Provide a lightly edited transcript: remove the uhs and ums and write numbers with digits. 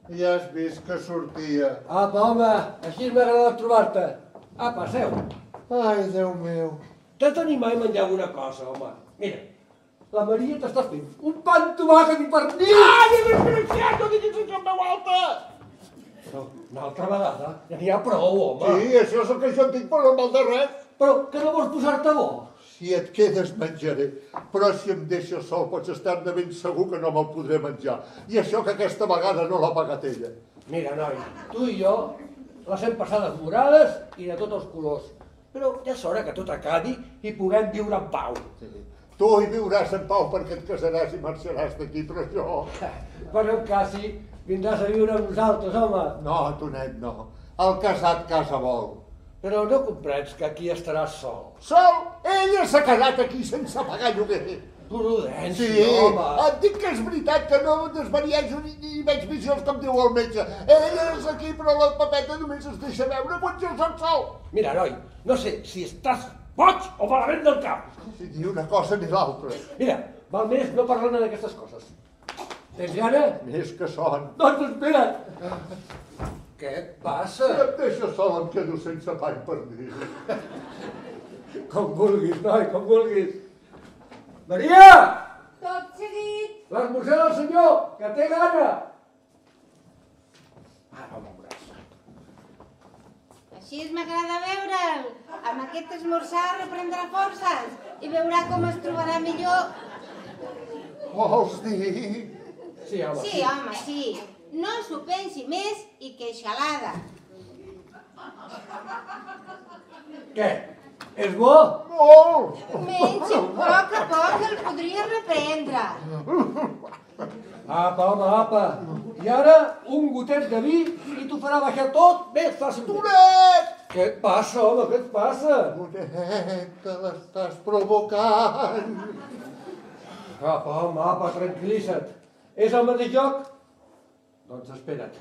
Ja has vist que sortia. Apa, home, així m'ha agradat trobar-te. Apa, seu. Ai, Déu meu. T'has d'animar i menjar alguna cosa, home. Mira, la Maria t'està fent un pa amb tomàquet i pernil. Ai, desgraciat, no diguis això en veu alta! Però una altra vegada ja n'hi ha prou, home. Sí, això és el que jo en dic, però no mal de res. Però que no vols posar-te bo? Si et quedes menjaré, però si em deixes sol pots estar de ben segur que no me'l podré menjar. I això que aquesta vegada no l'ha pagat ella. Mira, noi, tu i jo les hem passades morades i de tots els colors. Però ja és hora que tot acabi i puguem viure en pau. Sí. Tu hi viuràs en pau perquè et casaràs i marxaràs d'aquí, però jo... Però en quasi vindràs a viure amb nosaltres, home. No, Tonet, no. El casat casa vol. Però no comprens que aquí estaràs sol. Sol? Ella s'ha quedat aquí sense pagar lloguer. Prudència, Sí, home. et dic que és veritat que no desvariejo ni veig visions com diu el metge. Ella és aquí, però la papeta només es deixa veure quan jo soc sol. Mira, noi, no sé si estàs boig o malament del cap. Si ni una cosa ni l'altra. Mira, val més no parlar d'aquestes coses. Tens gana? Més que son. Doncs espera. Què et passa? Si em deixes sol em quedo sense pa i pernil. Com vulguis, noi, com vulguis. Maria! Tot seguit. L'esmorzar del senyor, que té gana. Ara ho veuràs. Així m'agrada veure'l. Amb aquest esmorzar reprendrà forces i veurà com es trobarà millor. Vols dir? Sí, home. Sí, home, sí. No s'ho pensi més i queixalada. Què? És bo? Molt! Menys a poc el podria reprendre. Apa, home, apa. I ara un gotet de vi i t'ho farà baixar tot més fàcilment. Tonet! Què et passa, home, què et passa? Tonet, te l'estàs provocant. Apa, home, apa, tranquil·litza't. És el mateix joc? Doncs espera't.